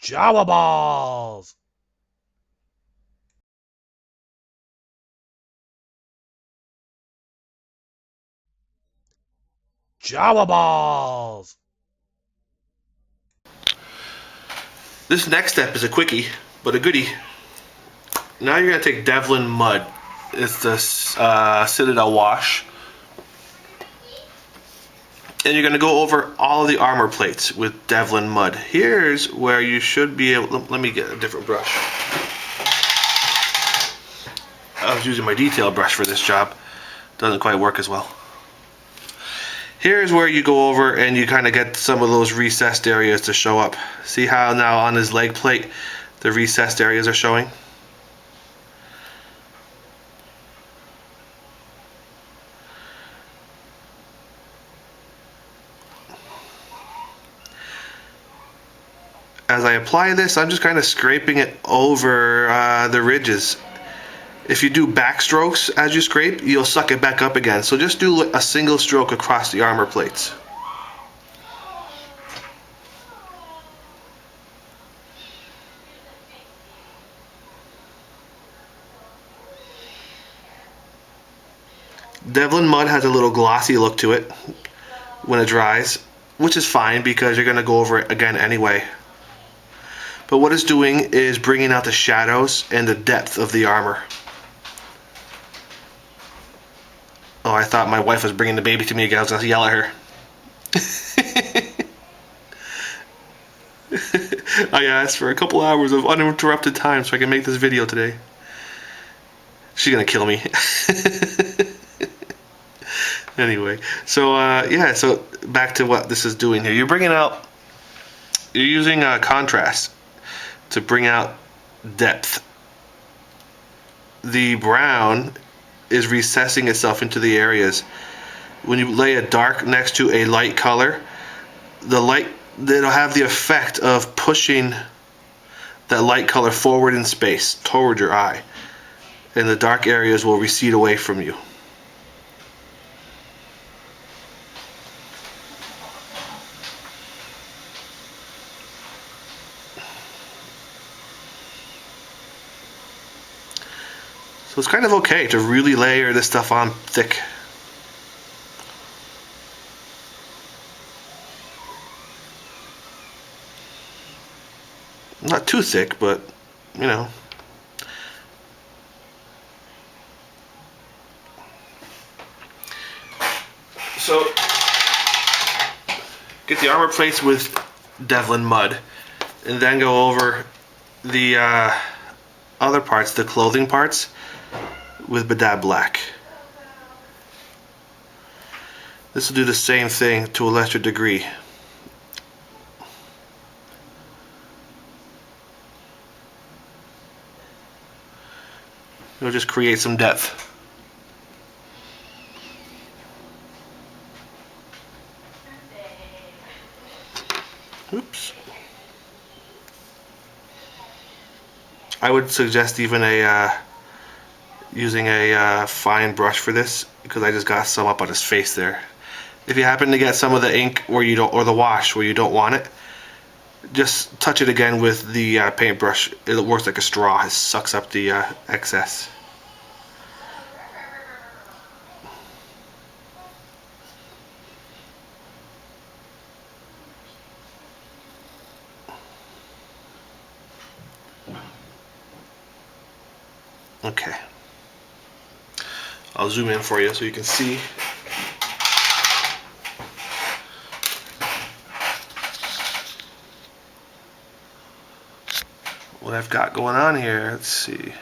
Jawballs! Jawballs! This next step is a quickie, but a goodie. Now you're going to take Devlin Mud. It's the Citadel wash. And you're going to go over all of the armor plates with Devlin Mud. Here's where you should be able... Let me get a different brush. I was using my detail brush for this job. Doesn't quite work as well. Here's where you go over and you kind of get some of those recessed areas to show up. See how now on his leg plate the recessed areas are showing? As I apply this, I'm just kind of scraping it over the ridges. If you do backstrokes as you scrape, you'll suck it back up again. So just do a single stroke across the armor plates. Devlin Mud has a little glossy look to it when it dries, which is fine because you're going to go over it again anyway. But what it's doing is bringing out the shadows and the depth of the armor. Oh, I thought my wife was bringing the baby to me again. I was going to yell at her. I asked for a couple hours of uninterrupted time so I can make this video today. She's going to kill me. Anyway, so yeah, so back to what this is doing here. You're using contrast to bring out depth. The brown is recessing itself into the areas. When you lay a dark next to a light color, it'll have the effect of pushing that light color forward in space toward your eye, and the dark areas will recede away from you. So it's kind of okay to really layer this stuff on thick. Not too thick, but you know. So get the armor plates with Devlin Mud, and then go over the other parts, the clothing parts, with Bedazzled Black. This will do the same thing to a lesser degree. It'll just create some depth. Oops. I would suggest even using a fine brush for this, because I just got some up on his face there. If you happen to get some of the ink where you don't, or the wash where you don't want it, just touch it again with the paintbrush. It works like a straw. It sucks up the excess. Okay. I'll zoom in for you so you can see. What I've got going on here. Let's see.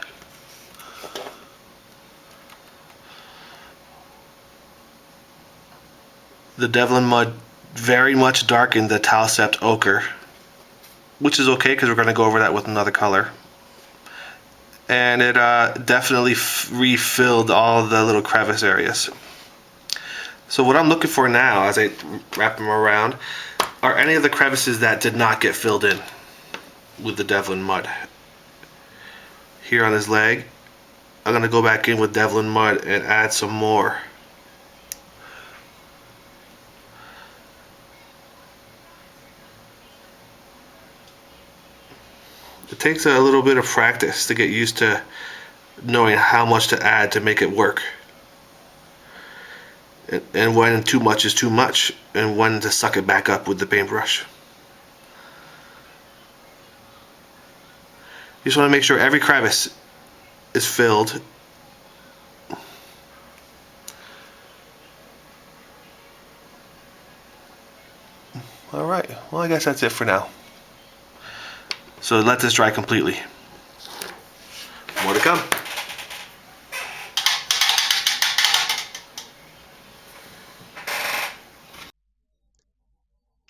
The Devlin Mud very much darkened the Talsept ochre, which is okay because we're going to go over that with another color. And it definitely refilled all the little crevice areas. So what I'm looking for now, as I wrap them around, are any of the crevices that did not get filled in with the Devlin Mud. Here on his leg, I'm going to go back in with Devlin Mud and add some more. It takes a little bit of practice to get used to knowing how much to add to make it work. And when too much is too much, and when to suck it back up with the paintbrush. You just want to make sure every crevice is filled. Alright, well I guess that's it for now. So let this dry completely. More to come.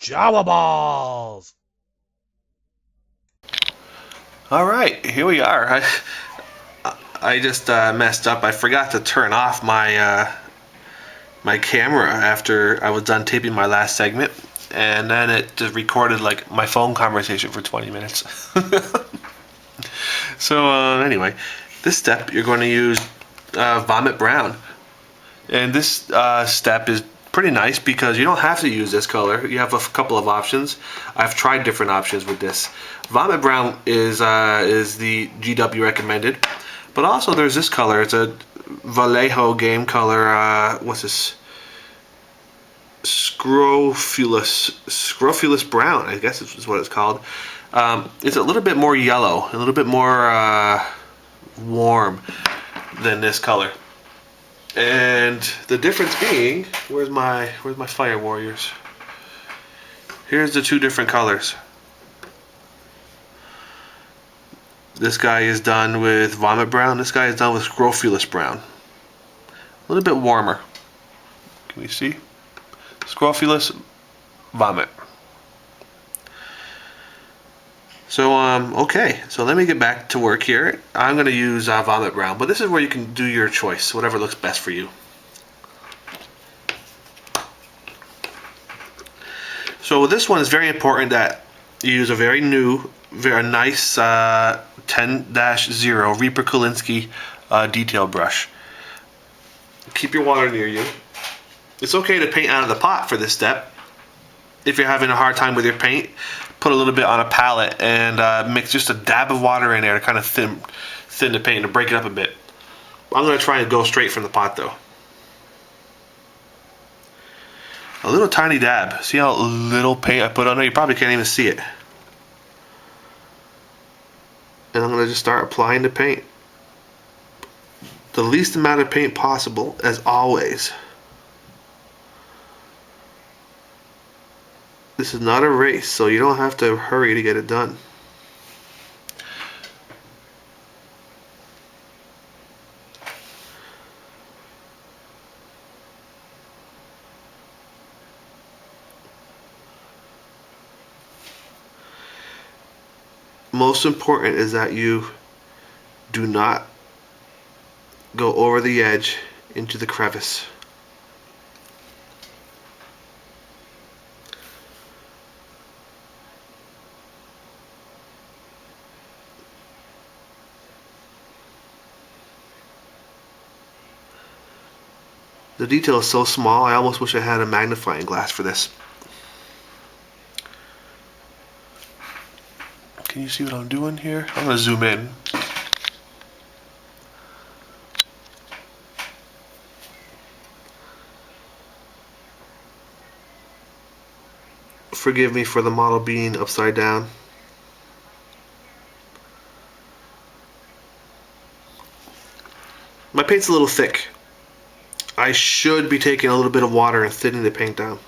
Jawballs! Alright, here we are. I just messed up. I forgot to turn off my my camera after I was done taping my last segment, and then it just recorded like my phone conversation for 20 minutes. So anyway, this step you're going to use Vomit Brown, and this step is pretty nice because you don't have to use this color. You have a couple of options. I've tried different options with this. Vomit Brown is the GW recommended, but also there's this color. It's a Vallejo game color. What's this? Scrofulous brown, I guess is what it's called. It's a little bit more yellow, a little bit more warm than this color. And the difference being, where's my fire warriors? Here's the two different colors. This guy is done with Vomit Brown. This guy is done with Scrofulous Brown. A little bit warmer. Can we see? Scrofulous, Vomit. So okay, so let me get back to work here. I'm going to use Vomit Brown, but this is where you can do your choice, whatever looks best for you. So with this one, it's very important that you use a very nice 10-0 Reaper Kolinsky detail brush. Keep your water near you. It's okay to paint out of the pot for this step. If you're having a hard time with your paint, put a little bit on a palette and mix just a dab of water in there to kind of thin the paint to break it up a bit. I'm going to try and go straight from the pot though. A little tiny dab. See how little paint I put on there? You probably can't even see it. And I'm going to just start applying the paint. The least amount of paint possible, as always. This is not a race, so you don't have to hurry to get it done. Most important is that you do not go over the edge into the crevice. The detail is so small, I almost wish I had a magnifying glass for this. Can you see what I'm doing here? I'm going to zoom in. Forgive me for the model being upside down. My paint's a little thick. I should be taking a little bit of water and thinning the paint down.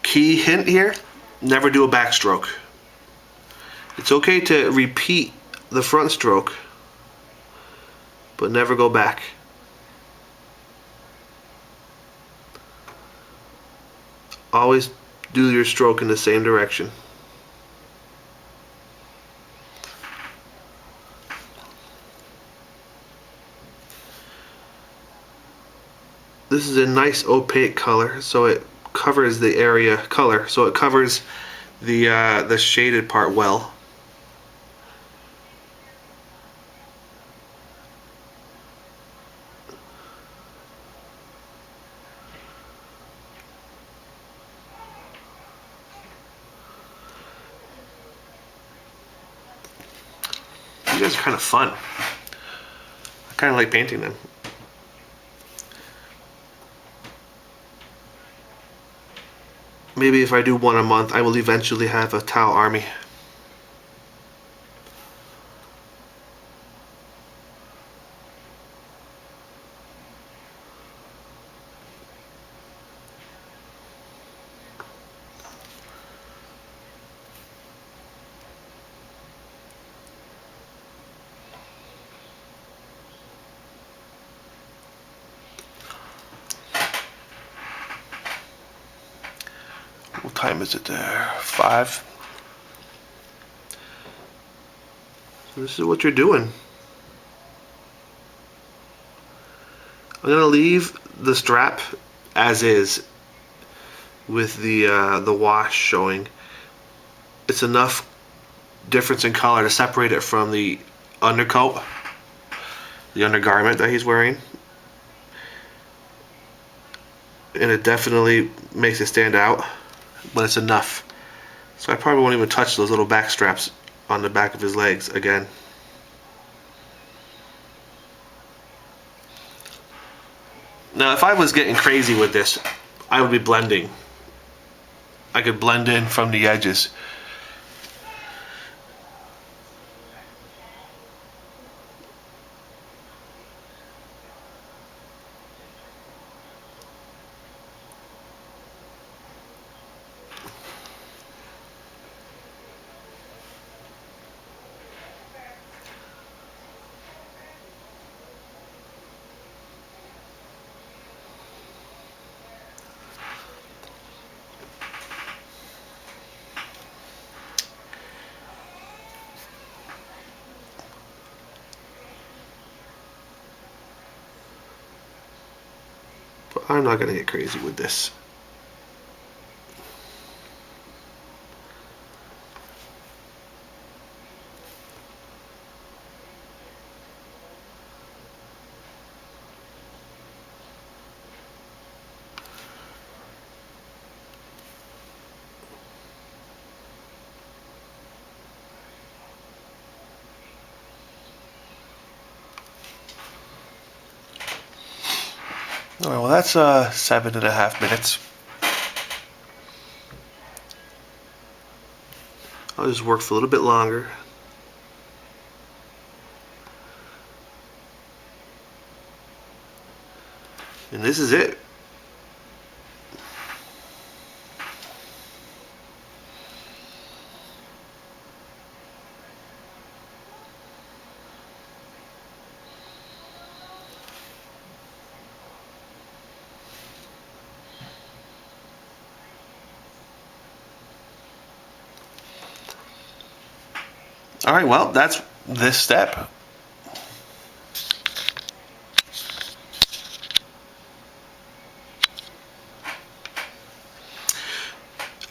Key hint here, never do a backstroke. It's okay to repeat the front stroke, but never go back. Always do your stroke in the same direction. This is a nice opaque color, so it covers the area color, so it covers the shaded part well. These guys are kind of fun. I kind of like painting them. Maybe if I do one a month, I will eventually have a towel army. What time is it there? 5. So this is what you're doing. I'm gonna leave the strap as is with the wash showing. It's enough difference in color to separate it from the undercoat, the undergarment that he's wearing, and it definitely makes it stand out, but it's enough. So I probably won't even touch those little back straps on the back of his legs again. Now if I was getting crazy with this, I would be blending. I could blend in from the edges. But I'm not gonna get crazy with this. All right, well that's 7.5 minutes. I'll just work for a little bit longer. And this is it. All right, well, that's this step.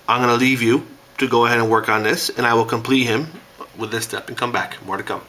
I'm going to leave you to go ahead and work on this, and I will complete him with this step and come back. More to come.